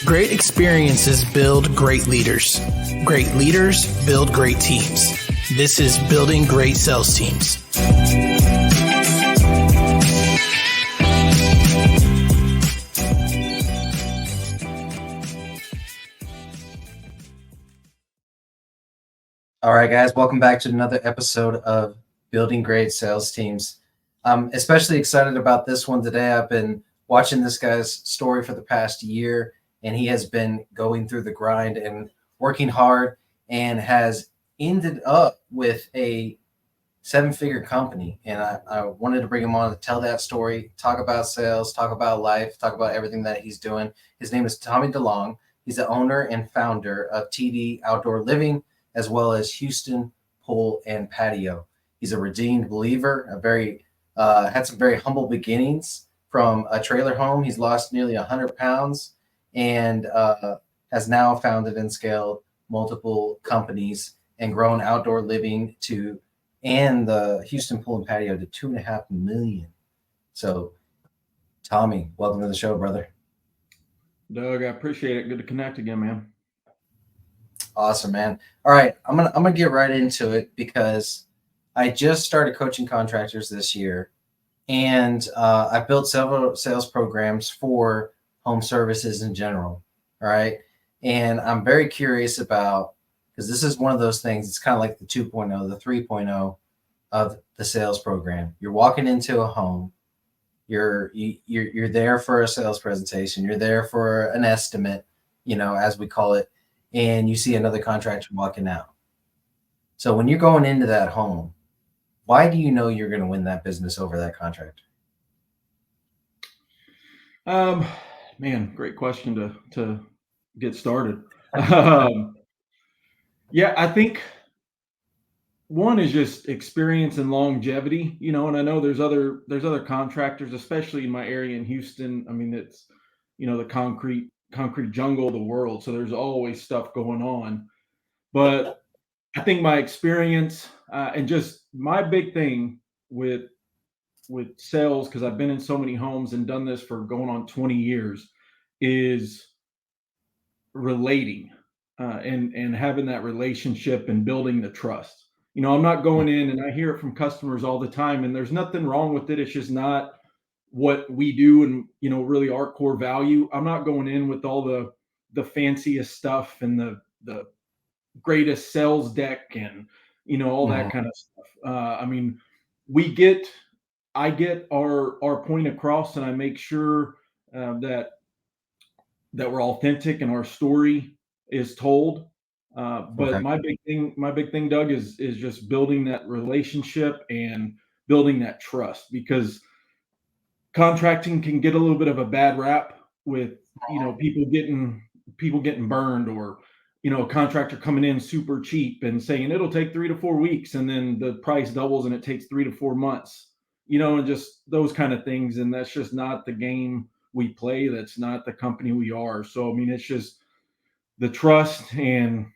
Great experiences build great leaders. Great leaders build great teams. This is Building Great Sales Teams. All right, guys, welcome back to another episode of Building Great Sales Teams. I'm especially excited about this one today. I've been watching this guy's story for the past year, and he has been going through the grind and working hard and has ended up with a seven-figure company. And I wanted to bring him on to tell that story, talk about sales, talk about life, talk about everything that he's doing. His name is Tommy DeLong. He's the owner and founder of TD Outdoor Living, as well as Houston Pool and Patio. He's a redeemed believer, had some very humble beginnings from a trailer home. He's lost nearly 100 pounds and has now founded and scaled multiple companies and grown outdoor living and the Houston Pool and Patio to $2.5 million. So, Tommy, welcome to the show, brother. Doug, I appreciate it. Good to connect again, man. Awesome, man. All right, I'm gonna get right into it because I just started coaching contractors this year, and I built several sales programs for home services in general. All right, and I'm very curious about, because this is one of those things. It's kind of like the 2.0, the 3.0 of the sales program. You're walking into a home. You're there for a sales presentation. You're there for an estimate, as we call it. And you see another contractor walking out. So when you're going into that home, why do you know you're going to win that business over that contractor? Man, great question to get started. Yeah, I think one is just experience and longevity, and I know there's other contractors, especially in my area in Houston. I mean, it's, the concrete jungle of the world. So there's always stuff going on. But I think my experience and just my big thing with sales, because I've been in so many homes and done this for going on 20 years, is relating and having that relationship and building the trust. I'm not going in, and I hear it from customers all the time, and there's nothing wrong with it. It's just not what we do and, really our core value. I'm not going in with all the fanciest stuff and the greatest sales deck and, all that kind of stuff. I mean, I get our point across, and I make sure that we're authentic and our story is told. But my big thing, Doug, is just building that relationship and building that trust, because contracting can get a little bit of a bad rap with, people getting burned, or, a contractor coming in super cheap and saying it'll take 3 to 4 weeks, and then the price doubles and it takes 3 to 4 months, and just those kind of things. And that's just not the game we play. That's not the company we are. So, I mean, it's just the trust and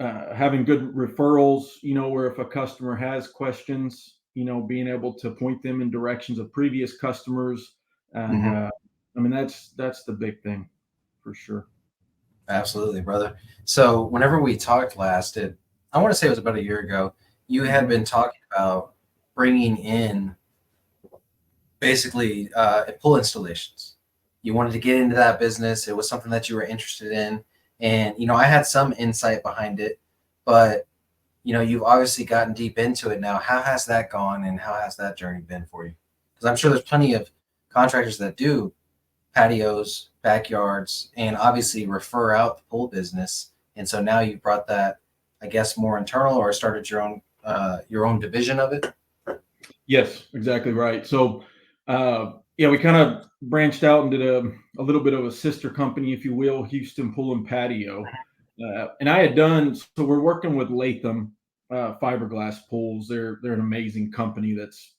having good referrals, where if a customer has questions, being able to point them in directions of previous customers. And I mean, that's the big thing for sure. Absolutely, brother. So whenever we talked last, I want to say it was about a year ago, you had been talking about bringing in basically pool installations. You wanted to get into that business. It was something that you were interested in. And, I had some insight behind it, but, you've obviously gotten deep into it now. How has that gone, and how has that journey been for you? Because I'm sure there's plenty of contractors that do patios, backyards, and obviously refer out the pool business. And so now you've brought that, I guess, more internal, or started your own division of it. Yes, exactly right. So, we kind of branched out and did a little bit of a sister company, if you will, Houston Pool and Patio. And I had done, so we're working with Latham fiberglass pools. They're an amazing company that's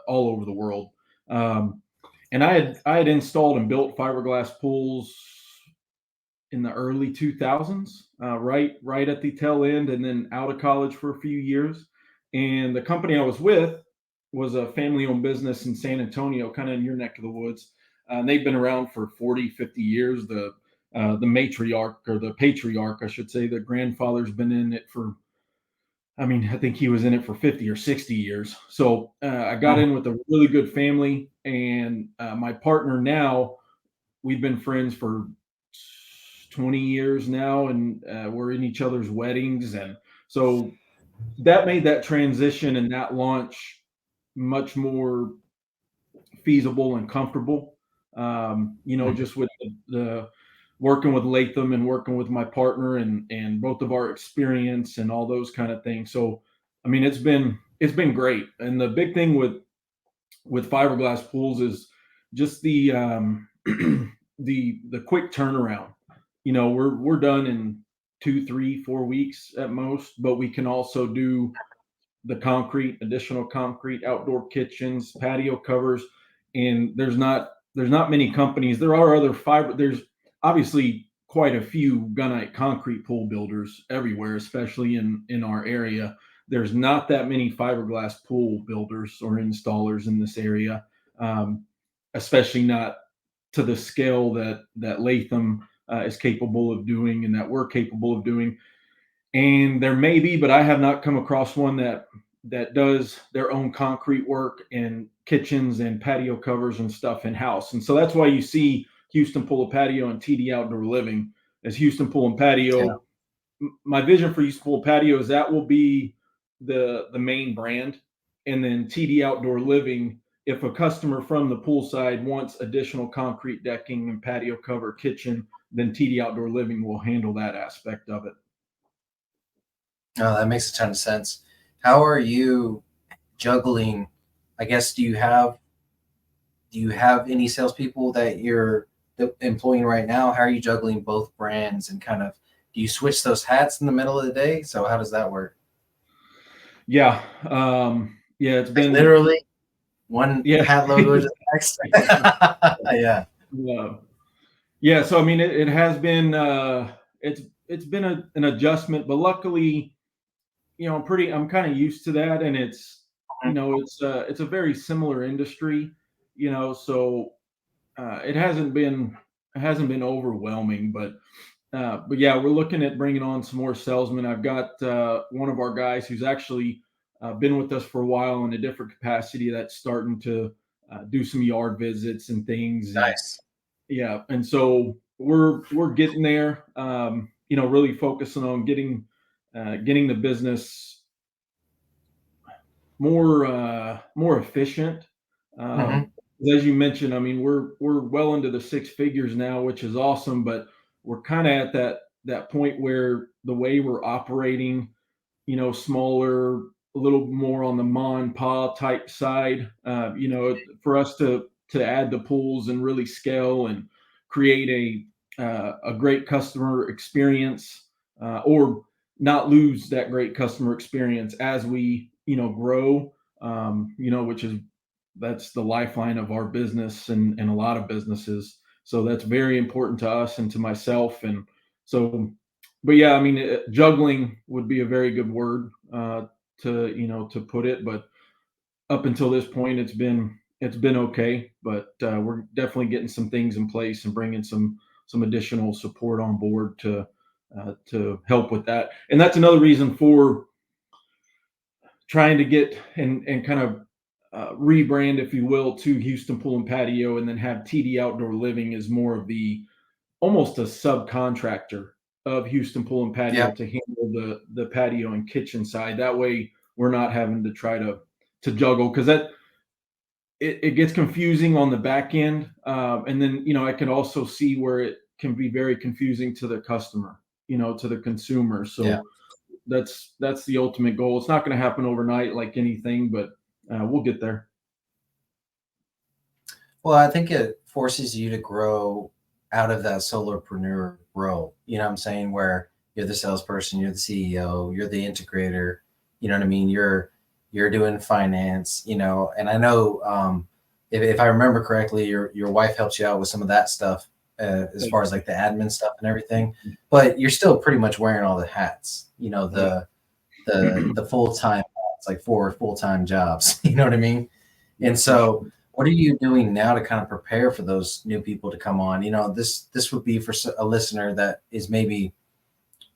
all over the world. And I had installed and built fiberglass pools in the early 2000s, right at the tail end, and then out of college for a few years. And the company I was with was a family-owned business in San Antonio, kind of in your neck of the woods. They've been around for 40, 50 years. The the matriarch, or the patriarch, I should say. The grandfather's been in it for, I think he was in it for 50 or 60 years. So I got in with a really good family, and my partner now, we've been friends for 20 years now, and we're in each other's weddings. And so that made that transition and that launch much more feasible and comfortable. Just with the working with Latham and working with my partner, and both of our experience and all those kind of things. So, it's been great. And the big thing with fiberglass pools is just the the quick turnaround. We're done in 2, 3, 4 weeks at most, but we can also do the additional concrete, outdoor kitchens, patio covers, and there's not many companies. There are other there's obviously quite a few gunite concrete pool builders everywhere, especially in our area. There's not that many fiberglass pool builders or installers in this area, especially not to the scale that Latham is capable of doing, and that we're capable of doing. And there may be, but I have not come across one that does their own concrete work and kitchens and patio covers and stuff in house. And so that's why you see Houston Pool and Patio and TD Outdoor Living as Houston Pool and Patio. Yeah. My vision for Houston Pool and Patio is that will be the main brand, and then TD Outdoor Living, if a customer from the pool side wants additional concrete decking and patio cover kitchen, then TD Outdoor Living will handle that aspect of it. Oh, that makes a ton of sense. How are you juggling? I guess, do you have any salespeople that you're employing right now? How are you juggling both brands, and kind of, do you switch those hats in the middle of the day? So how does that work? Yeah. It's been literally one hat logo to the next. Yeah. Yeah. So, it has been, it's been an adjustment, but luckily, I'm kind of used to that. And it's a very similar industry, so it hasn't been overwhelming, but yeah, we're looking at bringing on some more salesmen. I've got one of our guys who's actually been with us for a while in a different capacity, that's starting to do some yard visits and things. Nice. Yeah. And so we're getting there, really focusing on getting the business more efficient. As you mentioned, we're well into the 6 figures now, which is awesome, but we're kind of at that point where the way we're operating, smaller, a little more on the ma and pa type side, for us to add the pools and really scale and create a great customer experience, or not lose that great customer experience as we, grow, that's the lifeline of our business and a lot of businesses. So that's very important to us and to myself. And so, but yeah, juggling would be a very good word to put it. But up until this point, it's been okay. But we're definitely getting some things in place and bringing some additional support on board to help with that. And that's another reason for trying to get and kind of rebrand, if you will, to Houston Pool and Patio, and then have TD Outdoor Living as more of almost a subcontractor of Houston Pool and Patio to handle the patio and kitchen side. That way we're not having to try to juggle, because it gets confusing on the back end. And then, I can also see where it can be very confusing to the customer, to the consumer. So that's the ultimate goal. It's not going to happen overnight like anything, but we'll get there. Well, I think it forces you to grow out of that solopreneur role. You know what I'm saying? Where you're the salesperson, you're the CEO, you're the integrator. You know what I mean? You're doing finance. And I know if I remember correctly, your wife helps you out with some of that stuff as far as like the admin stuff and everything. But you're still pretty much wearing all the hats. The full time. It's like 4 full-time jobs. You know what I mean? And so What are you doing now to kind of prepare for those new people to come on? This would be for a listener that is maybe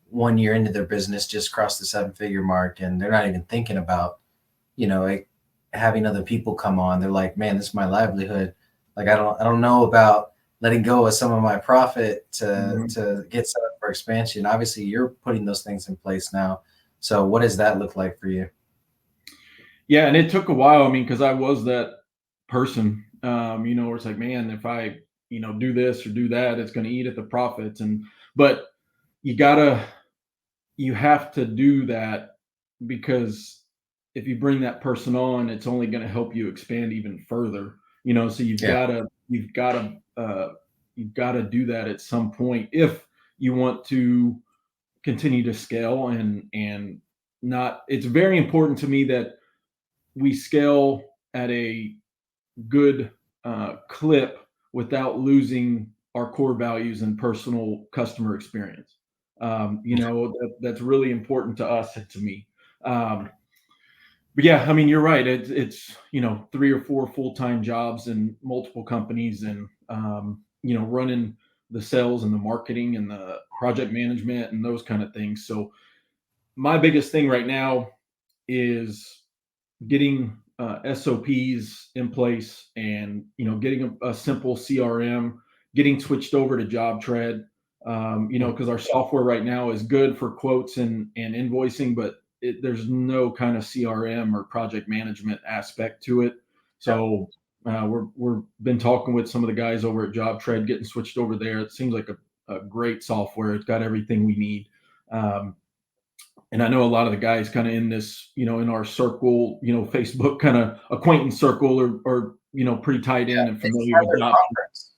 1 year into their business, just crossed the 7-figure mark, and they're not even thinking about, like having other people come on. They're like, man, this is my livelihood. Like, I don't know about letting go of some of my profit to get set up for expansion. Obviously, you're putting those things in place now. So what does that look like for you? Yeah, and it took a while. I mean, because I was that person, where it's like, man, if I, do this or do that, it's going to eat at the profits. But you gotta, you have to do that, because if you bring that person on, it's only going to help you expand even further. So Yeah. you've got to do that at some point if you want to continue to scale, and not. It's very important to me that we scale at a good clip without losing our core values and personal customer experience. That's really important to us and to me. But yeah, I mean, you're right. It's 3 or 4 full-time jobs and multiple companies, and running the sales and the marketing and the project management and those kind of things. So my biggest thing right now is getting SOPs in place, and getting a simple CRM, getting switched over to JobTread. Because our software right now is good for quotes and invoicing, but there's no kind of CRM or project management aspect to it. So we're been talking with some of the guys over at JobTread, getting switched over there. It seems like a great software. It's got everything we need. And I know a lot of the guys kind of in this, in our circle, Facebook kind of acquaintance circle, or pretty tied in and familiar with jobs.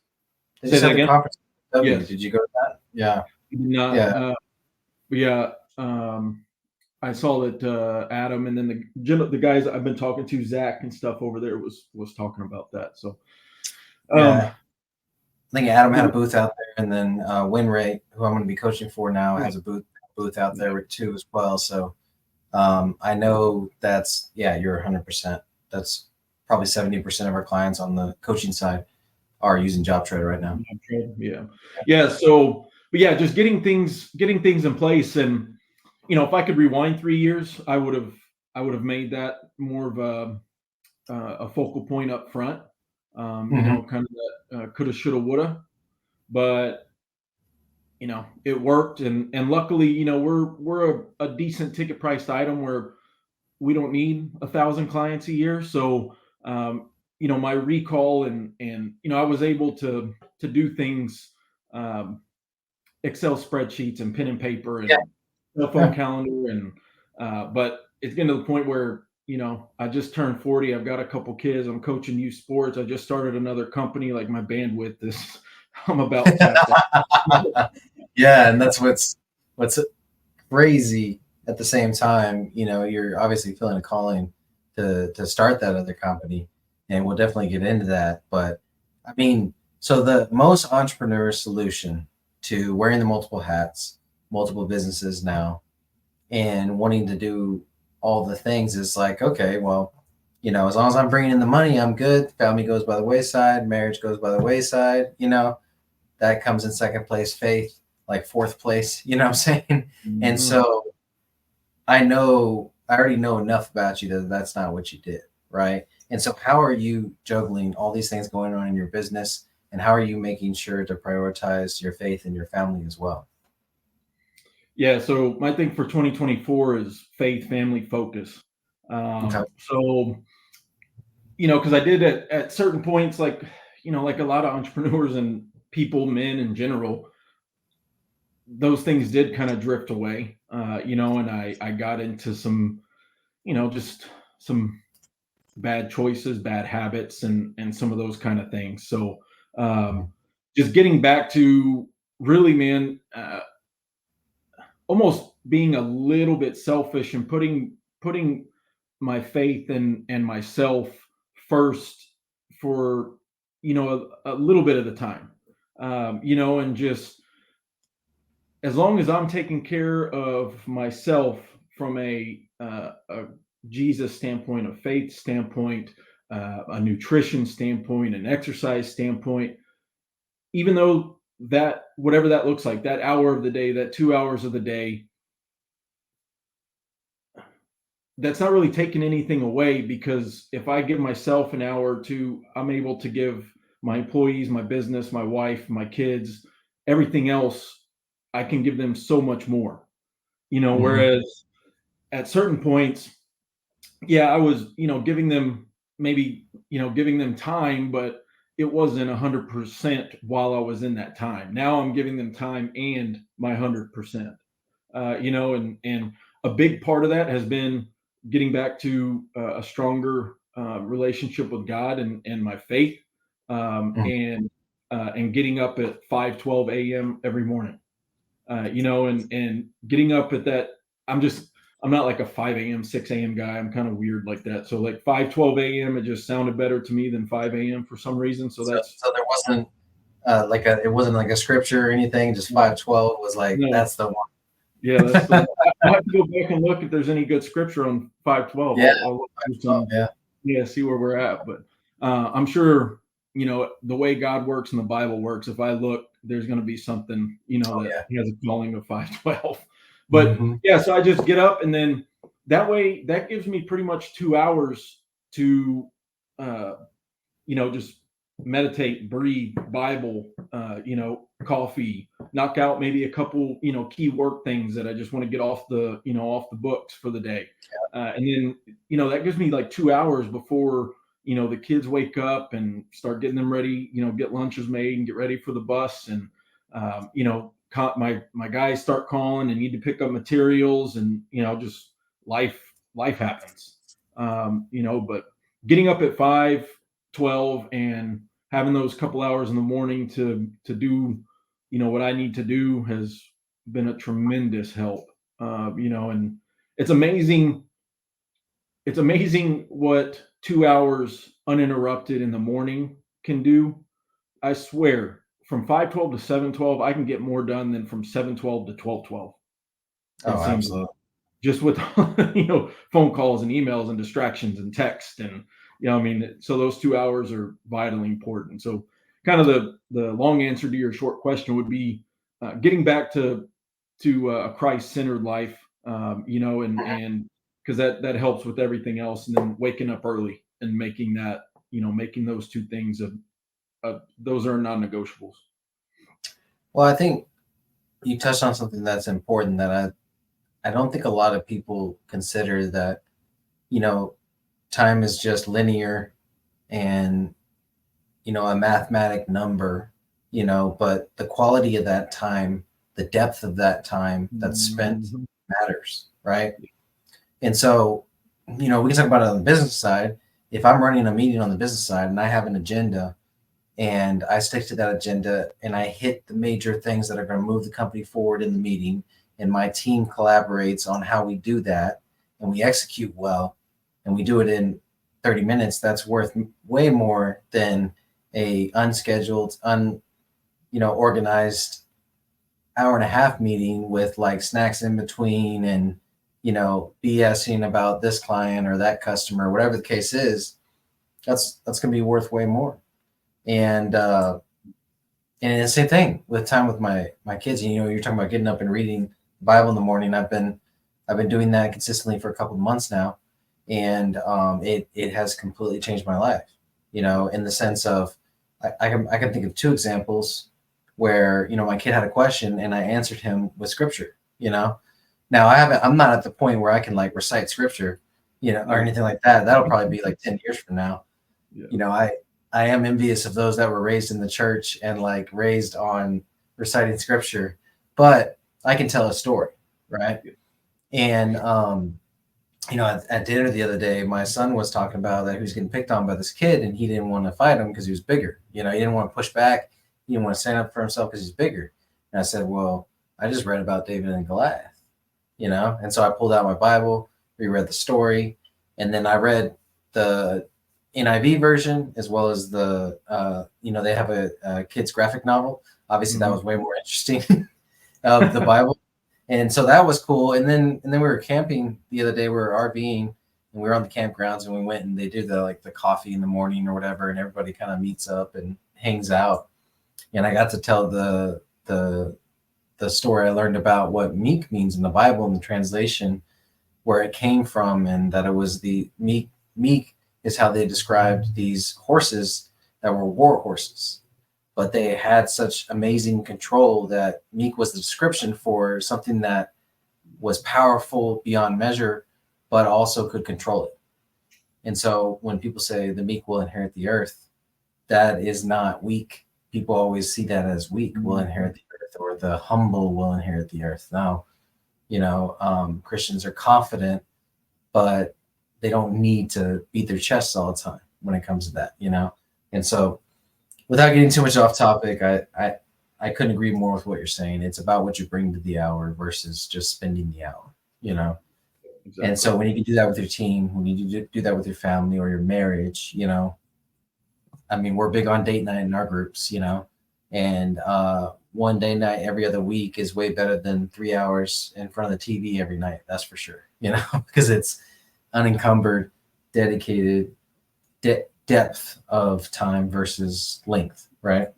They just had the conference. Yes. Did you go to that? Yeah. Not, Yeah. Yeah. I saw that Adam, and then the guys I've been talking to, Zach and stuff over there, was talking about that. So yeah. I think Adam had a booth out there, and then Winray, who I'm going to be coaching for now, has a booth out there too as well. So I know you're 100%. That's probably 70% of our clients on the coaching side are using JobTread right now. Yeah. So, but yeah, just getting things in place, and if I could rewind 3 years, I would have made that more of a focal point up front. Kind of that coulda, shoulda, woulda, but it worked, and luckily, we're a decent ticket priced item where we don't need 1,000 clients a year. So my recall, and I was able to do things, Excel spreadsheets and pen and paper and cell phone calendar, and but it's getting to the point where I just turned 40. I've got a couple kids. I'm coaching youth sports. I just started another company. Like, my bandwidth is I'm about tapped out. Yeah, and that's what's crazy. At the same time, you're obviously feeling a calling to start that other company, and we'll definitely get into that. But I mean, so the most entrepreneur solution to wearing the multiple hats, multiple businesses now, and wanting to do all the things is like, okay, well, as long as I'm bringing in the money, I'm good. Family goes by the wayside, marriage goes by the wayside, that comes in second place, faith, like fourth place, you know what I'm saying? Mm-hmm. And so I already know enough about you that that's not what you did, right? And so how are you juggling all these things going on in your business, and how are you making sure to prioritize your faith and your family as well? Yeah, so my thing for 2024 is faith, family, focus. Okay. So, because I did at certain points, like a lot of entrepreneurs and people, men in general, those things did kind of drift away, and I got into some, just some bad choices, bad habits, and some of those kind of things. So just getting back to really, man, almost being a little bit selfish and putting my faith and myself first for a little bit of the time, and just as long as I'm taking care of myself from a Jesus standpoint, a faith standpoint, a nutrition standpoint, an exercise standpoint, even though that, whatever that looks like, that hour of the day, that 2 hours of the day, that's not really taking anything away, because if I give myself an hour or two, I'm able to give my employees, my business, my wife, my kids, everything else, I can give them so much more, Mhm. whereas at certain points, yeah, I was, giving them, maybe, giving them time, but it wasn't 100% while I was in that time. Now I'm giving them time and my 100%. And a big part of that has been getting back to a stronger relationship with God and my faith, Mhm. and getting up at 5:12 a.m. every morning. And getting up at that. I'm just I'm not like a 5 a.m., 6 a.m. guy. I'm kind of weird like that. So like 5:12 a.m. it just sounded better to me than 5 a.m. for some reason. So So, that's so there wasn't it wasn't like a scripture or anything. Just no, 5:12 was like no. that's the one. Yeah, that's the. I'll have to go back and look if there's any good scripture on 5:12. Yeah, I'll look through 5:12. some, Yeah. yeah, see where we're at. But I'm sure, the way God works and the Bible works. If I look, there's going to be something, Oh that yeah. He has a calling of 5:12. But Hmm. yeah, so I just get up, and then that way that gives me pretty much 2 hours to, uh, just meditate, breathe, Bible, coffee, knock out maybe a couple, key work things that I just want to get off the books for the day. And then, that gives me like 2 hours before, the kids wake up and start getting them ready, get lunches made and get ready for the bus. And, my guys start calling and need to pick up materials, and, just life happens. But getting up at 5:12 and having those couple hours in the morning to do, what I need to do has been a tremendous help. And it's amazing. It's amazing what 2 hours uninterrupted in the morning can do. I swear, from 5:12 to 7:12, I can get more done than from 7:12 to 12:12. It Oh, seems absolutely. just with phone calls and emails and distractions and text, and I mean, so those 2 hours are vitally important. So kind of the long answer to your short question would be getting back to a Christ-centered life, and because that helps with everything else, and then waking up early and making those two things those are non-negotiables. Well, I think you touched on something that's important that I don't think a lot of people consider that, you know, time is just linear and, a mathematic number, but the quality of that time, the depth of that time that's spent Mhm. matters, right? And so, we can talk about it on the business side. If I'm running a meeting on the business side and I have an agenda and I stick to that agenda and I hit the major things that are going to move the company forward in the meeting, and my team collaborates on how we do that and we execute well and we do it in 30 minutes, that's worth way more than a unscheduled, organized hour and a half meeting with like snacks in between and BSing about this client or that customer, whatever the case is. That's going to be worth way more. And the same thing with time with my kids. You're talking about getting up and reading the Bible in the morning. I've been doing that consistently for a couple of months now, and it has completely changed my life. In the sense of I can think of two examples where my kid had a question and I answered him with scripture. Now I'm not at the point where I can like recite scripture, or Yeah, anything like that. That'll probably be like 10 years from now. yeah, I am envious of those that were raised in the church and like raised on reciting scripture, but I can tell a story, right? yeah. And at dinner the other day, my son was talking about that he was getting picked on by this kid, and he didn't want to fight him because he was bigger. He didn't want to push back. He didn't want to stand up for himself because he's bigger. And I said, well, I just read about David and Goliath, and so I pulled out my Bible, reread the story, and then I read the NIV version as well as the they have a kids graphic novel. Obviously, that Mhm. was way more interesting of the Bible, and so that was cool. And then we were camping the other day. We were RVing, and we were on the campgrounds, and we went and they do the coffee in the morning or whatever, and everybody kind of meets up and hangs out. And I got to tell the story I learned about what meek means in the Bible and the translation, where it came from, and that it was the meek is how they described these horses that were war horses, but they had such amazing control that meek was the description for something that was powerful beyond measure, but also could control it. And so when people say the meek will inherit the earth, that is not weak. People always see that as weak, will inherit the earth, or the humble will inherit the earth. No, Christians are confident, but they don't need to beat their chests all the time when it comes to that, And so without getting too much off topic, I couldn't agree more with what you're saying. It's about what you bring to the hour versus just spending the hour, Exactly. And so when you can do that with your team, when you do that with your family or your marriage, I mean, we're big on date night in our groups, and one day night every other week is way better than 3 hours in front of the TV every night. That's for sure, because it's unencumbered, dedicated depth of time versus length, right?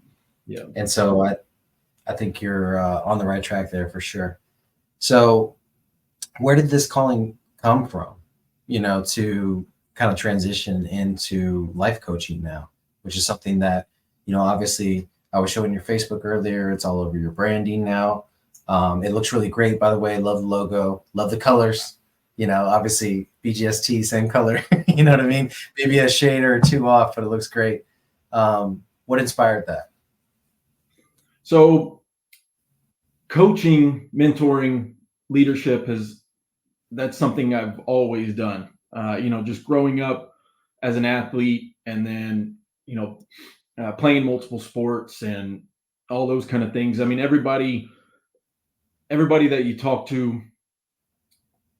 Yeah. And so I think you're on the right track there for sure. So where did this calling come from, to kind of transition into life coaching now, which is something that, obviously I was showing your Facebook earlier. It's all over your branding now. It looks really great, by the way. Love the logo, love the colors, obviously BGST, same color, you know what I mean? Maybe a shade or two off, but it looks great. What inspired that? So coaching, mentoring, leadership that's something I've always done. Just growing up as an athlete, and then, playing multiple sports and all those kind of things. I mean, everybody that you talk to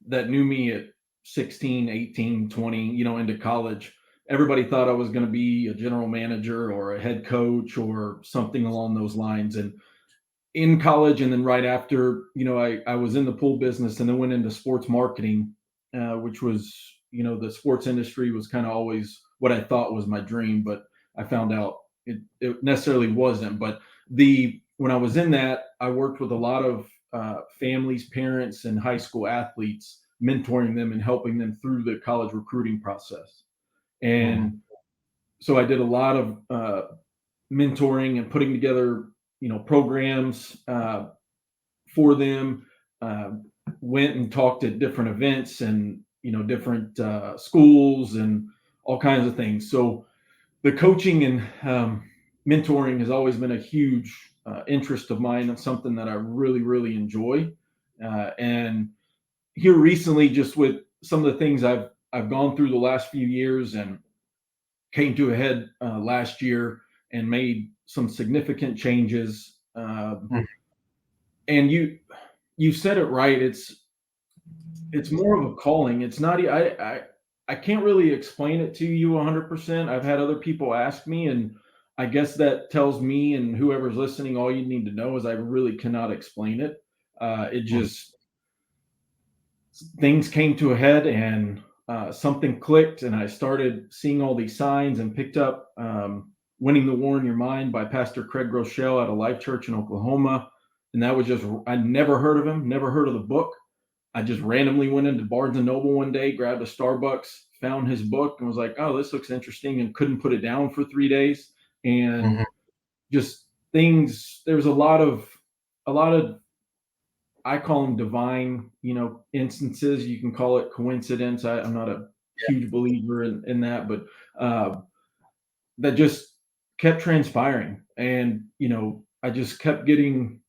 that knew me at 16, 18, 20, into college, everybody thought I was going to be a general manager or a head coach or something along those lines. And in college, and then right after, I was in the pool business, and then went into sports marketing, which was, the sports industry was kind of always what I thought was my dream, but I found out it necessarily wasn't. But when I was in that, I worked with a lot of families, parents, and high school athletes, mentoring them and helping them through the college recruiting process. And so I did a lot of mentoring and putting together, programs for them. Went and talked at different events and, different schools and all kinds of things. So the coaching and mentoring has always been a huge interest of mine, and something that I really, really enjoy. And here recently, just with some of the things I've gone through the last few years, and came to a head last year and made some significant changes. And you said it right. It's more of a calling. It's not. I can't really explain it to you 100%. I've had other people ask me, and I guess that tells me and whoever's listening, all you need to know is I really cannot explain it. It just, things came to a head, and something clicked, and I started seeing all these signs, and picked up Winning the War in Your Mind by Pastor Craig Groeschel at a Life Church in Oklahoma. And that was just, I'd never heard of him, never heard of the book. I just randomly went into Barnes and Noble one day, grabbed a Starbucks, found his book, and was like, oh, this looks interesting, and couldn't put it down for 3 days. And just things, there's a lot of, I call them divine, instances. You can call it coincidence. I'm not a huge believer in that, but that just kept transpiring. And, I just kept getting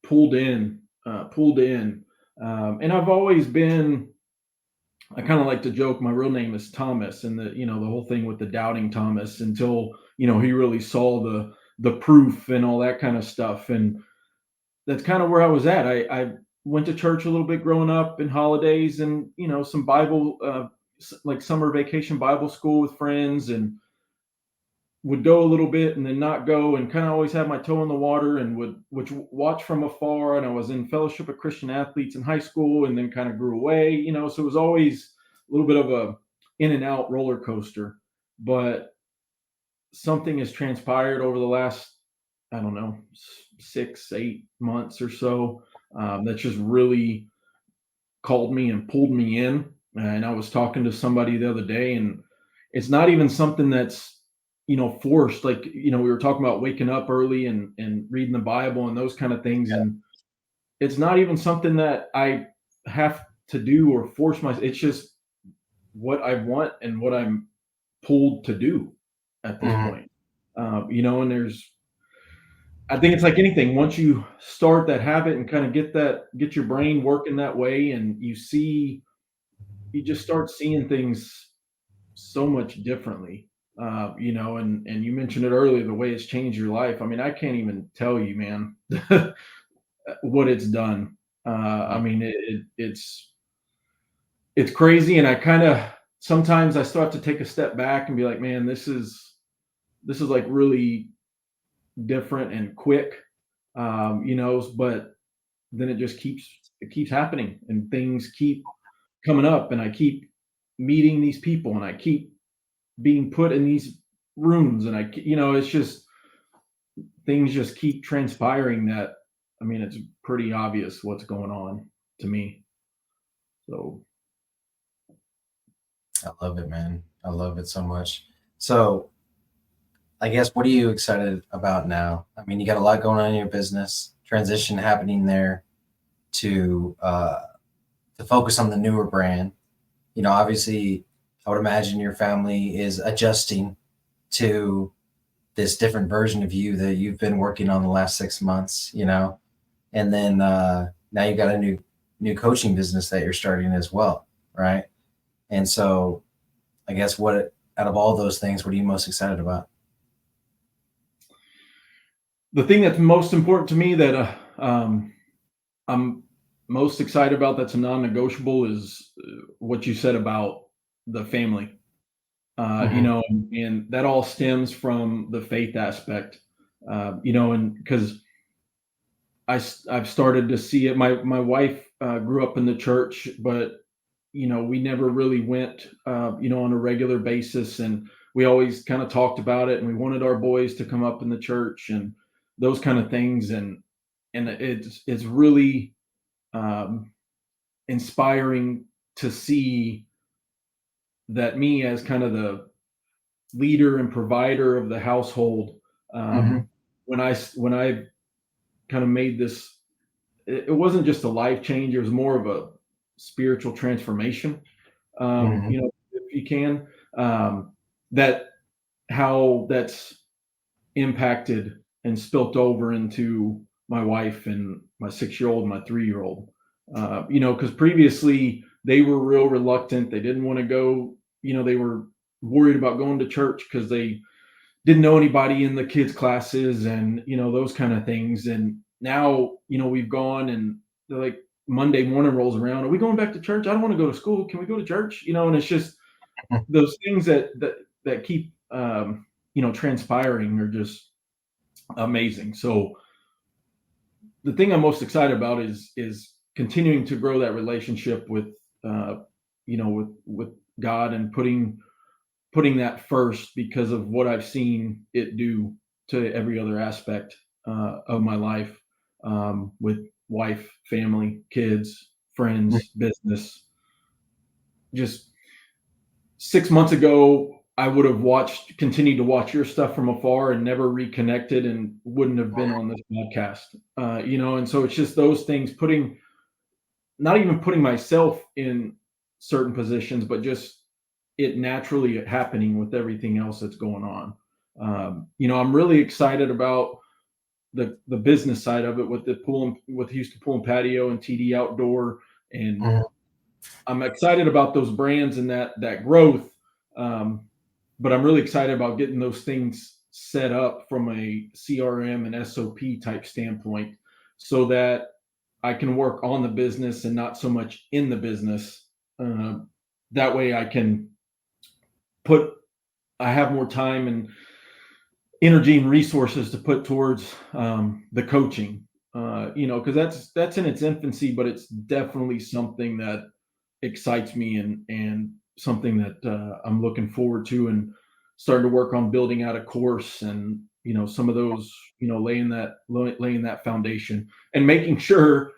pulled in. And I've always been, I kind of like to joke, my real name is Thomas, and the whole thing with the doubting Thomas, until, he really saw the proof and all that kind of stuff. And that's kind of where I was at. I went to church a little bit growing up in holidays, and, some Bible, like summer vacation Bible school with friends, and would go a little bit and then not go, and kind of always have my toe in the water, and would watch from afar. And I was in Fellowship of Christian Athletes in high school, and then kind of grew away, so it was always a little bit of in and out roller coaster, but something has transpired over the last, I don't know, 6, 8 months or so, that's just really called me and pulled me in. And I was talking to somebody the other day, and it's not even something that's, forced. Like, we were talking about waking up early and reading the Bible and those kind of things. Yeah. And it's not even something that I have to do or force myself. It's just what I want and what I'm pulled to do at this Mhm. point. And I think it's like anything. Once you start that habit and kind of get your brain working that way, and you just start seeing things so much differently. And you mentioned it earlier, the way it's changed your life. I mean, I can't even tell you, man, what it's done. I mean, it's crazy, and I kind of sometimes I still have to take a step back and be like, man, this is like really different and quick, but then it keeps happening, and things keep coming up, and I keep meeting these people, and I keep being put in these rooms, and it's just things just keep transpiring that, I mean, it's pretty obvious what's going on to me. So I love it, man. I love it so much. So I guess what are you excited about now? I mean, you got a lot going on in your business, transition happening there to focus on the newer brand. Obviously, I would imagine your family is adjusting to this different version of you that you've been working on the last 6 months, and then now you got a new coaching business that you're starting as well, right? And so I guess what out of all those things, what are you most excited about? the thing that's most important to me that I'm most excited about, that's a non-negotiable, is what you said about the family. Hmm. And that all stems from the faith aspect. And because I've started to see it. My wife grew up in the church, but we never really went, on a regular basis, and we always kind of talked about it, and we wanted our boys to come up in the church and those kind of things, and it's really um, inspiring to see that me, as kind of the leader and provider of the household, Hmm. um, when I kind of made this, it wasn't just a life change, it was more of a spiritual transformation, Hmm. if you can, that how that's impacted and spilt over into my wife and my 6-year-old and my 3-year-old. Because previously they were real reluctant. They didn't want to go. They were worried about going to church because they didn't know anybody in the kids' classes, and those kind of things. And now we've gone, and they're like, Monday morning rolls around. Are we going back to church? I don't want to go to school. Can we go to church? And it's just those things that keep transpiring are just amazing. So the thing I'm most excited about is continuing to grow that relationship with with God, and putting that first, because of what I've seen it do to every other aspect of my life, with wife, family, kids, friends, business. Just 6 months ago, I would have continued to watch your stuff from afar and never reconnected, and wouldn't have been on this podcast. And so it's just those things, not even putting myself in certain positions, but just it naturally happening with everything else that's going on. I'm really excited about the business side of it, with with Houston Pool and Patio and TD Outdoor, and Hmm. I'm excited about those brands and that growth. Um, but I'm really excited about getting those things set up from a CRM and SOP type standpoint, so that I can work on the business and not so much in the business. Uh, that way I can put I have more time and energy and resources to put towards the coaching. Because that's in its infancy, but it's definitely something that excites me, and something that I'm looking forward to, and starting to work on building out a course, and some of those, laying that foundation, and making sure,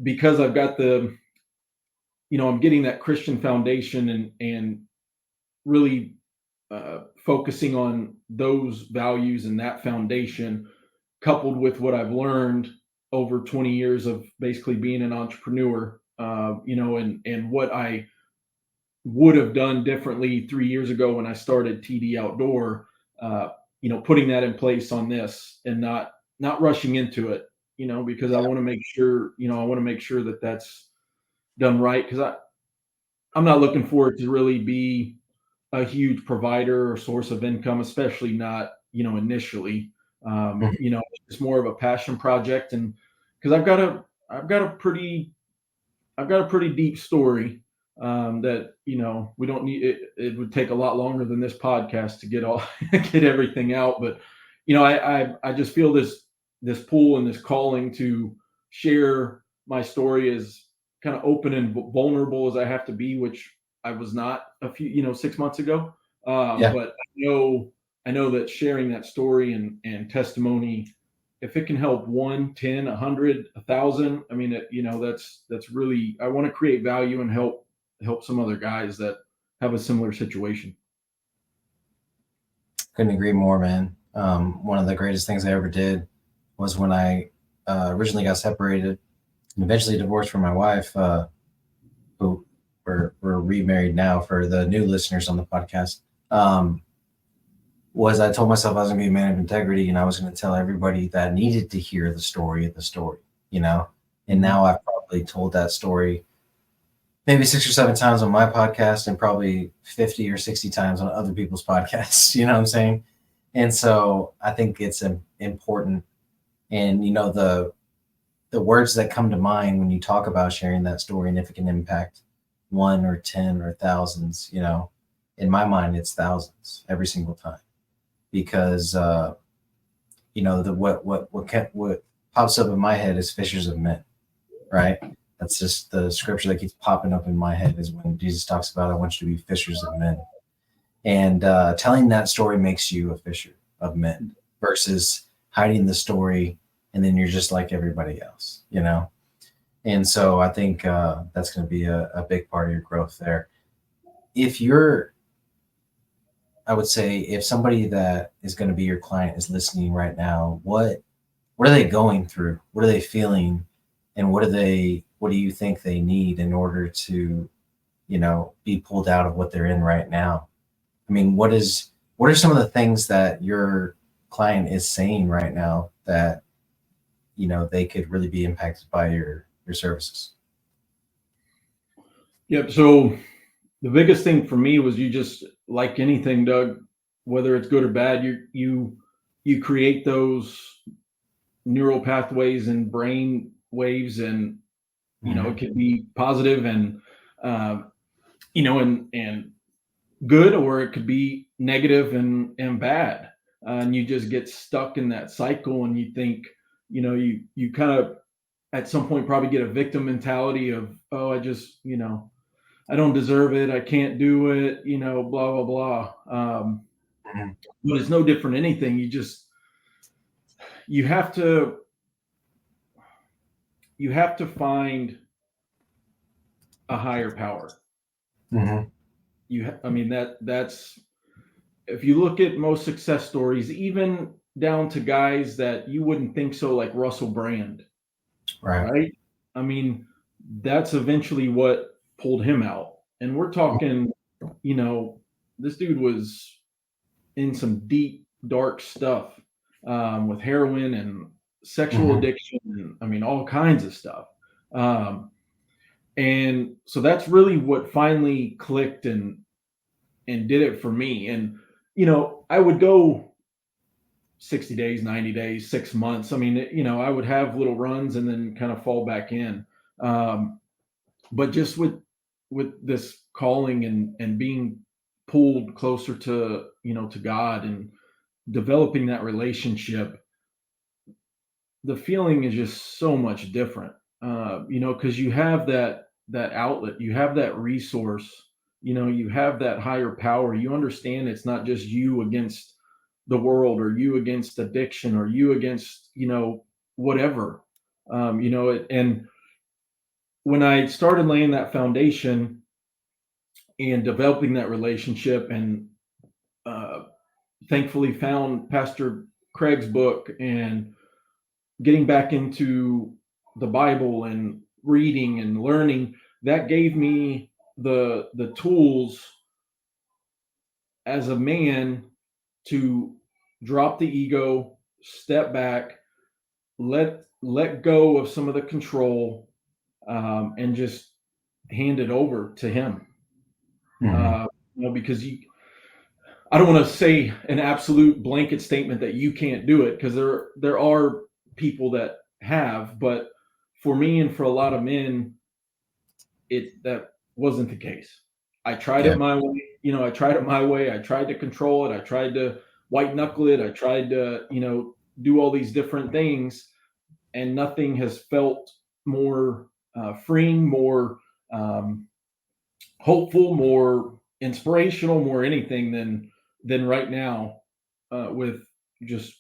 because I've got I'm getting that Christian foundation, and really focusing on those values and that foundation, coupled with what I've learned over 20 years of basically being an entrepreneur, and what I would have done differently 3 years ago when I started TD Outdoor, putting that in place on this, and not rushing into it, because I want to make sure, that that's done right, because I'm not looking for it to really be a huge provider or source of income, especially not, initially. Mhm. It's more of a passion project, and because I've got a pretty deep story, that we don't need it. It would take a lot longer than this podcast to get everything out. But I just feel this pull and this calling to share my story, as kind of open and vulnerable as I have to be, which I was not a few 6 months ago. Yeah. But I know that sharing that story and testimony, if it can help one, 10, 100, 1,000, I mean, that's really, I want to create value and help some other guys that have a similar situation. Couldn't agree more, man. One of the greatest things I ever did was when I originally got separated and eventually divorced from my wife, who we're remarried now for the new listeners on the podcast. Was I told myself I was going to be a man of integrity, and I was going to tell everybody that needed to hear the story of the story, And now I've probably told that story maybe 6 or 7 times on my podcast, and probably 50 or 60 times on other people's podcasts. You know what I'm saying? And so I think it's important. And, the words that come to mind when you talk about sharing that story, and if it can impact one or 10 or thousands, in my mind, it's thousands every single time. Because what pops up in my head is fishers of men, right? That's just the scripture that keeps popping up in my head, is when Jesus talks about, I want you to be fishers of men. And telling that story makes you a fisher of men, versus hiding the story and then you're just like everybody else, And so I think that's going to be a big part of your growth there. I would say, if somebody that is going to be your client is listening right now, what are they going through? What are they feeling? And what do you think they need in order to, be pulled out of what they're in right now? I mean, what are some of the things that your client is saying right now that, they could really be impacted by your services? Yep. So the biggest thing for me was, you just, like anything, Doug, whether it's good or bad, you create those neural pathways and brain waves, and it could be positive and and good, or it could be negative and bad, and you just get stuck in that cycle, and you think, you kind of, at some point, probably get a victim mentality of, oh, I don't deserve it, I can't do it, blah blah blah. Mhm. But it's no different than anything. You have to find a higher power. Mhm. I mean, that's, if you look at most success stories, even down to guys that you wouldn't think so, like Russell Brand, Right. right? I mean, that's eventually what pulled him out. And we're talking, this dude was in some deep, dark stuff, with heroin and sexual Mhm. addiction, and, I mean, all kinds of stuff. And so that's really what finally clicked and did it for me. And, I would go 60 days, 90 days, 6 months. I mean, I would have little runs and then kind of fall back in. But just with this calling and being pulled closer to God, and developing that relationship, the feeling is just so much different. Because you have that outlet, you have that resource, you have that higher power. You understand it's not just you against the world, or you against addiction, or you against, whatever. And when I started laying that foundation and developing that relationship, and uh, thankfully found Pastor Craig's book and getting back into the Bible and reading and learning, that gave me the tools as a man to drop the ego, step back, let go of some of the control, and just hand it over to him. Because I don't want to say an absolute blanket statement that you can't do it, because there are people that have, but for me and for a lot of men, that wasn't the case. I tried it my way. I tried it my way. I tried to control it. I tried to white knuckle it. I tried to, do all these different things, and nothing has felt more freeing, more hopeful, more inspirational, more anything than right now, with just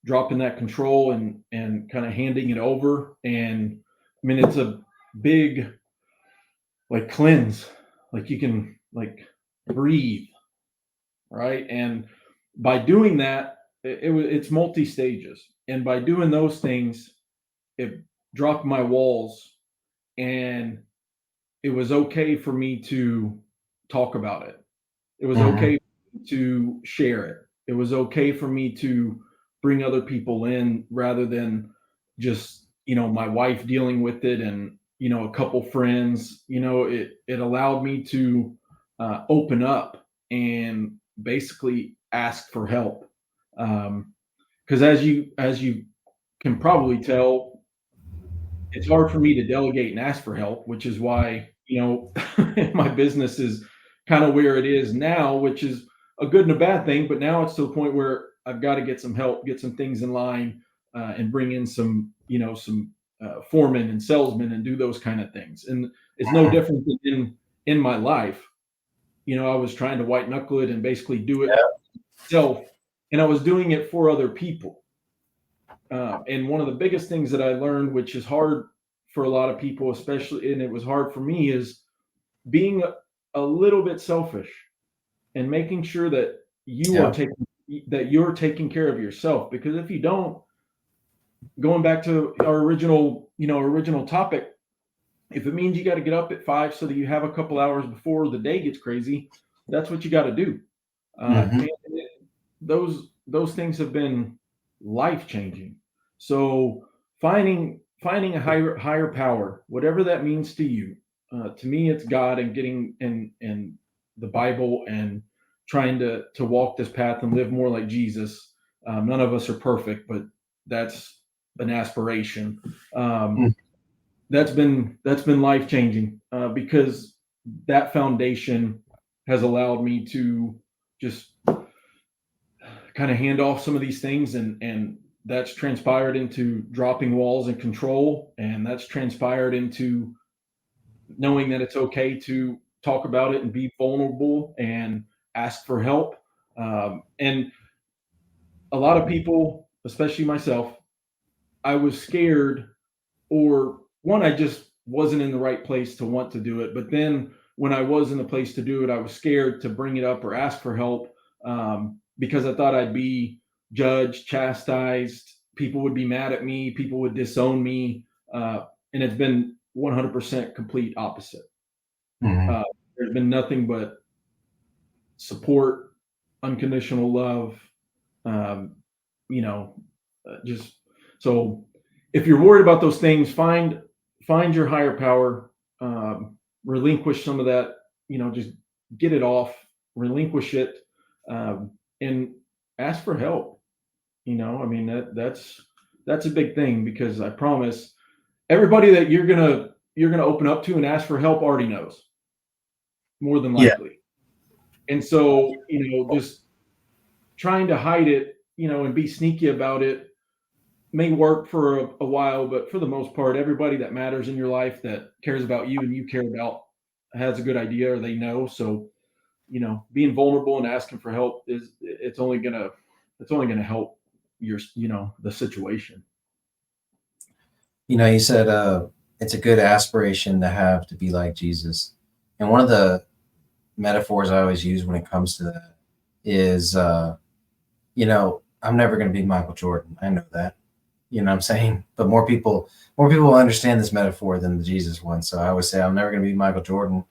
dropping that control and kind of handing it over. And I mean, it's a big cleanse, you can breathe, right? And by doing that, it's multi stages. And by doing those things, it dropped my walls, and it was okay for me to talk about it. It was okay to share it. It was okay for me to bring other people in, rather than just, my wife dealing with it, and, a couple friends. It allowed me to open up and basically ask for help. Because as you can probably tell, it's hard for me to delegate and ask for help, which is why, my business is kind of where it is now, which is a good and a bad thing. But now it's to the point where I've got to get some help, get some things in line, and bring in some foremen and salesmen, and do those kind of things. And it's no different than in my life. I was trying to white knuckle it and basically do it myself, and I was doing it for other people. And one of the biggest things that I learned, which is hard for a lot of people, especially, and it was hard for me, is being a little bit selfish and making sure that you're taking care of yourself. Because if you don't, going back to our original topic, if it means you got to get up at 5 so that you have a couple hours before the day gets crazy, that's what you got to do. And those things have been life changing. So finding a higher power, whatever that means to you. To me, it's God, and getting in the Bible, and trying to walk this path and live more like Jesus. None of us are perfect, but that's an aspiration. That's been life changing, because that foundation has allowed me to just kind of hand off some of these things, and that's transpired into dropping walls and control, and that's transpired into knowing that it's okay to talk about it and be vulnerable and ask for help. And a lot of people, especially myself, I was scared, or one, I just wasn't in the right place to want to do it. But then when I was in the place to do it, I was scared to bring it up or ask for help, because I thought I'd be judged, chastised. People would be mad at me. People would disown me. And it's been 100% complete opposite. There's been nothing but support, unconditional love. Just so if you're worried about those things, find your higher power, relinquish some of that, just get it off, relinquish it, and ask for help. That's a big thing, because I promise everybody that you're gonna open up to and ask for help already knows, more than likely. And so, just trying to hide it, and be sneaky about it may work for a while, but for the most part, everybody that matters in your life that cares about you and you care about has a good idea or they know. So, being vulnerable and asking for help it's only gonna help the situation. You said it's a good aspiration to have to be like Jesus. And one of the metaphors I always use when it comes to that is, I'm never going to be Michael Jordan. I know that. You know what I'm saying? But more people will understand this metaphor than the Jesus one. So I always say I'm never going to be Michael Jordan.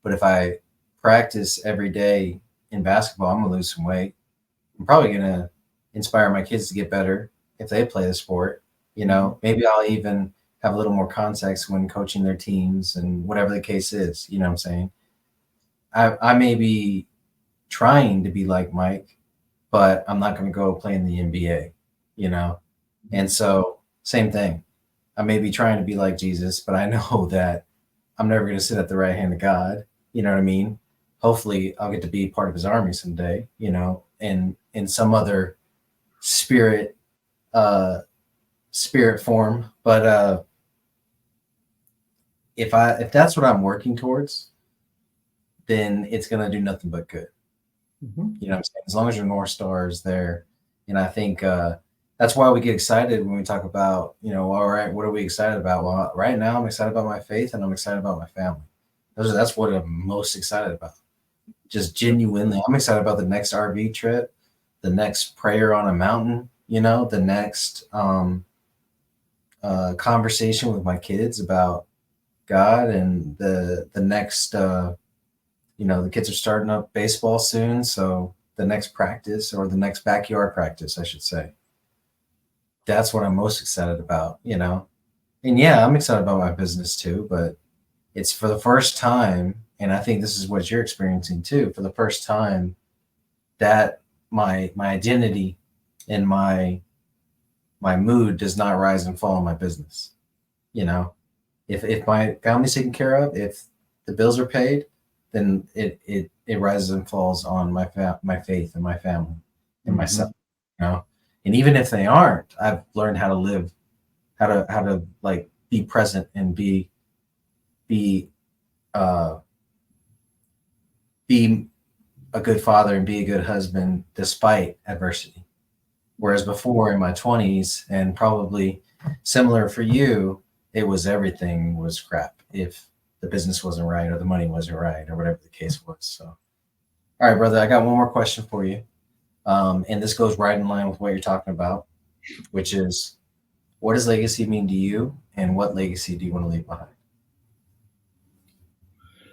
But if I practice every day in basketball, I'm going to lose some weight. I'm probably going to inspire my kids to get better if they play the sport. Maybe I'll even have a little more context when coaching their teams and whatever the case is. You know what I'm saying? I may be trying to be like Mike, but I'm not going to go play in the NBA, you know? And so, same thing. I may be trying to be like Jesus, but I know that I'm never going to sit at the right hand of God. You know what I mean? Hopefully, I'll get to be part of his army someday, in some other spirit, spirit form. But if that's what I'm working towards, then it's going to do nothing but good. Mhm. You know what I'm saying? As long as your North Star is there. And I think that's why we get excited when we talk about, all right, what are we excited about? Well, right now I'm excited about my faith and I'm excited about my family. That's what I'm most excited about. Just genuinely. I'm excited about the next RV trip, the next prayer on a mountain, the next conversation with my kids about God, and the next the kids are starting up baseball soon, so the next practice, or the next backyard practice, I should say. That's what I'm most excited about. And yeah, I'm excited about my business too, but it's for the first time, and I think this is what you're experiencing too, for the first time, that my identity and my mood does not rise and fall in my business. You know, if my family's taken care of, if the bills are paid, then it rises and falls on my faith and my family and myself. Mhm. You know, and even if they aren't, I've learned how to live, how to like be present and be uh be a good father and be a good husband despite adversity. Whereas before in my 20s, and probably similar for you, it was everything was crap if the business wasn't right or the money wasn't right or whatever the case was. So, all right, brother, I got one more question for you. And this goes right in line with what you're talking about, which is, what does legacy mean to you, and what legacy do you want to leave behind?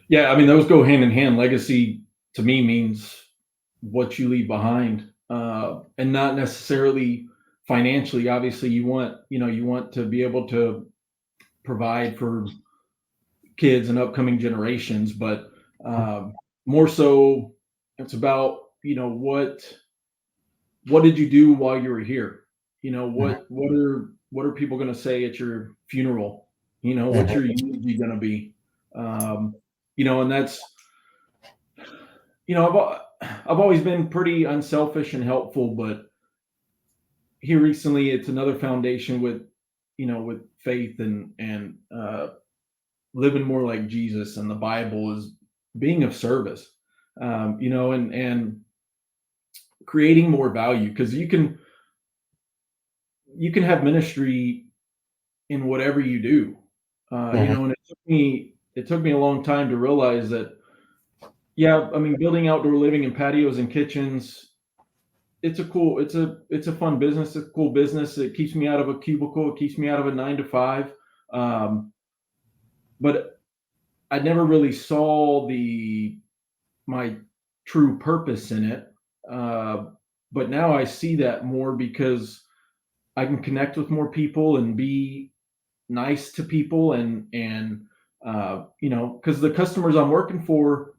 Yeah, I mean those go hand in hand. Legacy to me means what you leave behind, and not necessarily financially. Obviously, you want to be able to provide for kids and upcoming generations, but more so, it's about what did you do while you were here? What are people going to say at your funeral? What's your eulogy going to be? Um, and that's I've always been pretty unselfish and helpful, but here recently it's another foundation with faith and living more like Jesus and the Bible is being of service, and creating more value because you can have ministry in whatever you do, Mhm. and it took me a long time to realize that. Yeah, I mean, building outdoor living and patios and kitchens, it's a fun business. It's a cool business. It keeps me out of a cubicle. It keeps me out of a 9 to 5. Um, but I never really saw my true purpose in it. Uh, but now I see that more because I can connect with more people and be nice to people and because the customers I'm working for,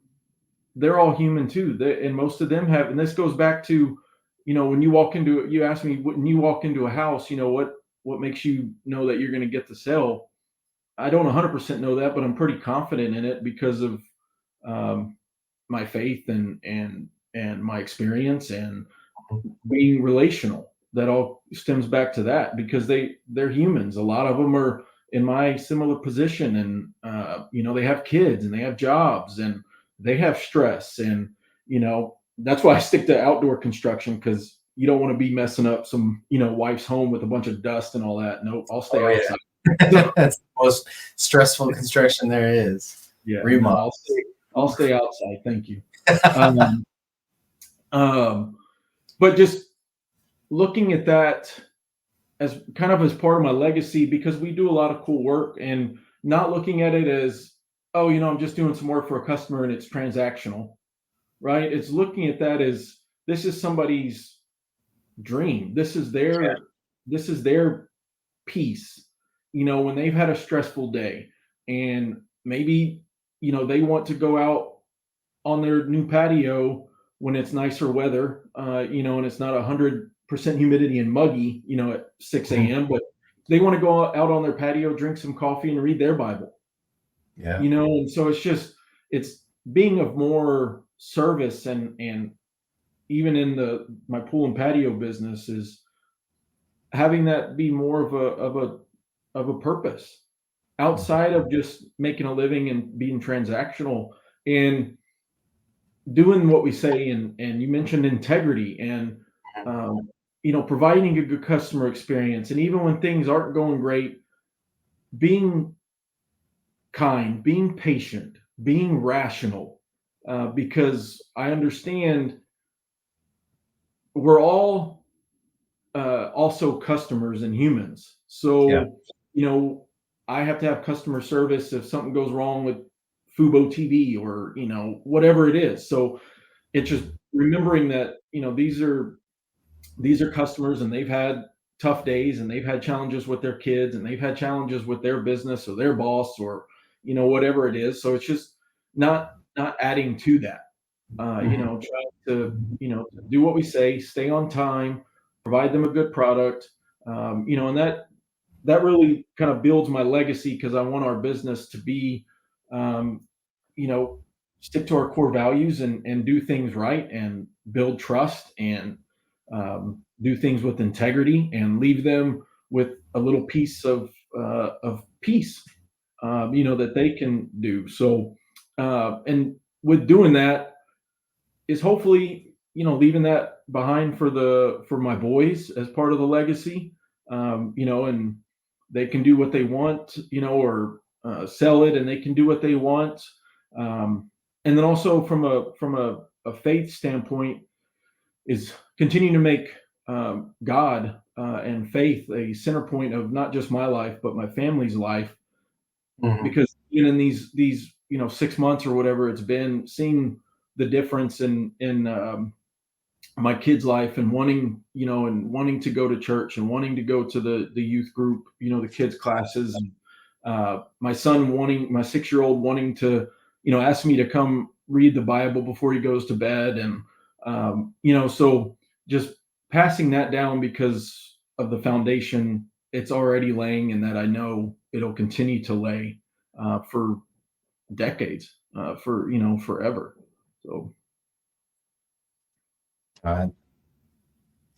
they're all human too. And most of them have, and this goes back to, when you ask me when you walk into a house, what makes you know that you're going to get the sale? I don't 100% know that, but I'm pretty confident in it because of um, my faith and my experience and being relational. that all stems back to that, because they're humans. A lot of them are in my similar position, and they have kids and they have jobs and they have stress, and that's why I stick to outdoor construction, because you don't want to be messing up some wife's home with a bunch of dust and all that. Nope, I'll stay outside. That's the most stressful construction there is. Yeah, no, I'll stay outside. Thank you. But just looking at that as kind of as part of my legacy, because we do a lot of cool work, and not looking at it as, oh, I'm just doing some work for a customer and it's transactional, right? It's looking at that as, this is somebody's dream. This is their piece, when they've had a stressful day, and maybe, they want to go out on their new patio when it's nicer weather, and it's not 100% humidity and muggy, at 6 a.m., but they want to go out on their patio, drink some coffee and read their Bible. Yeah. And so it's being of more service, and even in my pool and patio business, is having that be more of a purpose outside of just making a living and being transactional, and doing what we say. And you mentioned integrity, and providing a good customer experience, and even when things aren't going great, being kind, being patient, being rational, because I understand we're all also customers and humans. So, I have to have customer service if something goes wrong with Fubo TV, or, whatever it is. So it's just remembering that, these are customers, and they've had tough days, and they've had challenges with their kids, and they've had challenges with their business or their boss, or, whatever it is. So it's just not adding to that, trying to, do what we say, stay on time, provide them a good product, and that really kind of builds my legacy, because I want our business to be, stick to our core values, and do things right, and build trust, and do things with integrity, and leave them with a little piece of peace, that they can do. So, and with doing that is hopefully, leaving that behind for my boys as part of the legacy, and they can do what they want, or sell it, and they can do what they want. And then also from a faith standpoint, is continuing to make God and faith a center point of not just my life, but my family's life. Because even in these 6 months or whatever it's been, seeing the difference in my kids' life, and wanting to go to church, and wanting to go to the youth group, the kids' classes, and my son my 6-year-old wanting to, ask me to come read the Bible before he goes to bed. And, so just passing that down, because of the foundation it's already laying, and that I know it'll continue to lay for decades, for, forever. So. I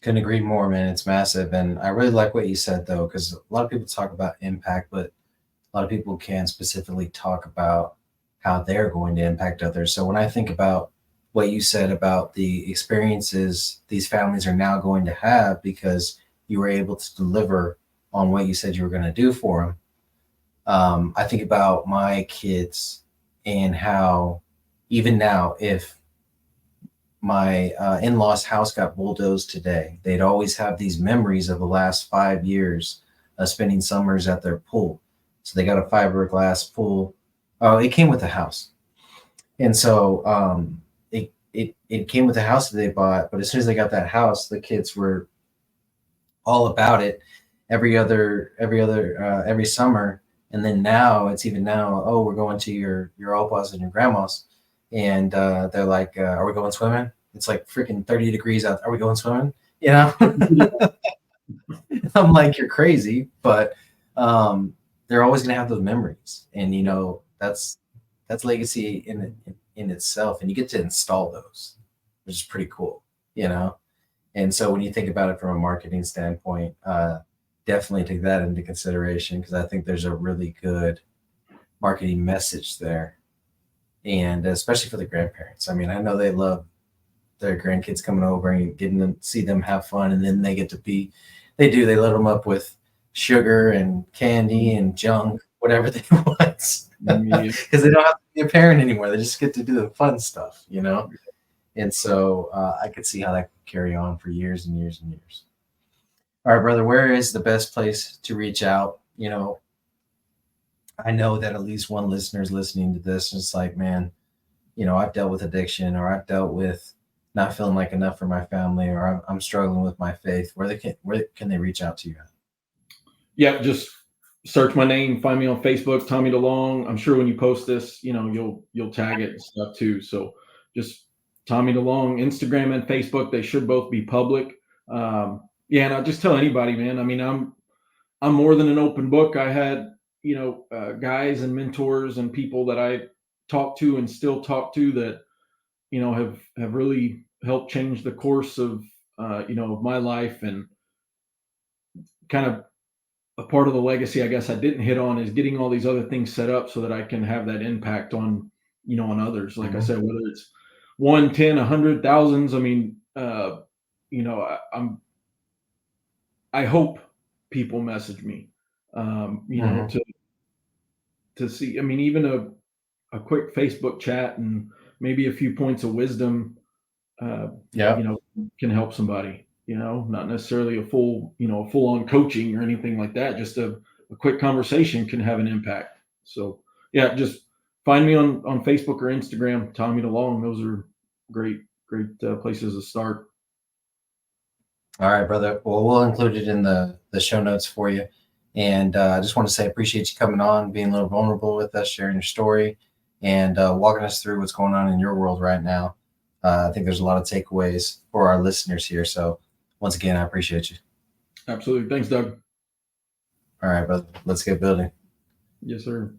couldn't agree more, man. It's massive. And I really like what you said, though, because a lot of people talk about impact, but a lot of people can't specifically talk about how they're going to impact others. So when I think about what you said about the experiences these families are now going to have because you were able to deliver on what you said you were going to do for them, I think about my kids and how even now, if my in-laws house got bulldozed today, they'd always have these memories of the last 5 years of spending summers at their pool. So they got a fiberglass pool. It came with the house. And so it came with the house that they bought. But as soon as they got that house, the kids were all about it every summer. And then now, oh, we're going to your opa's and your grandma's. And they're like, are we going swimming? It's like freaking 30 degrees out. Are we going swimming? I'm like, you're crazy. But they're always going to have those memories. And, that's legacy in itself. And you get to install those, which is pretty cool, And so when you think about it from a marketing standpoint, definitely take that into consideration, because I think there's a really good marketing message there. And especially for the grandparents. I mean, I know they love their grandkids coming over and getting them, see them have fun. And then they get to be, they load them up with sugar and candy and junk, whatever they want. Yeah. Because they don't have to be a parent anymore. They just get to do the fun stuff, you know? And so I could see how that could carry on for years and years and years. All right, brother, where is the best place to reach out? You know, I know that at least one listener is listening to this and it's like, man, you know, I've dealt with addiction, or I've dealt with not feeling like enough for my family, or I'm struggling with my faith. Where can they reach out to you at? Yeah, just search my name, find me on Facebook, Tommy DeLong. I'm sure when you post this, you know, you'll tag it and stuff too. So just Tommy DeLong, Instagram and Facebook, they should both be public. Yeah, and I'll just tell anybody, man. I mean, I'm more than an open book. I had, you know, guys and mentors and people that I talk to and still talk to that, you know, have really helped change the course of, you know, of my life. And kind of a part of the legacy, I guess, I didn't hit on is getting all these other things set up so that I can have that impact on, you know, on others. Like I said, whether it's 1, 10, 100, thousands. I mean, you know, I hope people message me, you know, to see. I mean, even a quick Facebook chat and maybe a few points of wisdom, Yeah. you know, can help somebody. You know, not necessarily a full, you know, full on coaching or anything like that. Just a quick conversation can have an impact. So yeah, just find me on Facebook or Instagram, Tommy DeLong. Those are great places to start. All right, brother. Well, we'll include it in the show notes for you. And I just want to say I appreciate you coming on, being a little vulnerable with us, sharing your story, and walking us through what's going on in your world right now. I think there's a lot of takeaways for our listeners here. So once again, I appreciate you. Absolutely. Thanks, Doug. All right, brother. Let's get building. Yes, sir.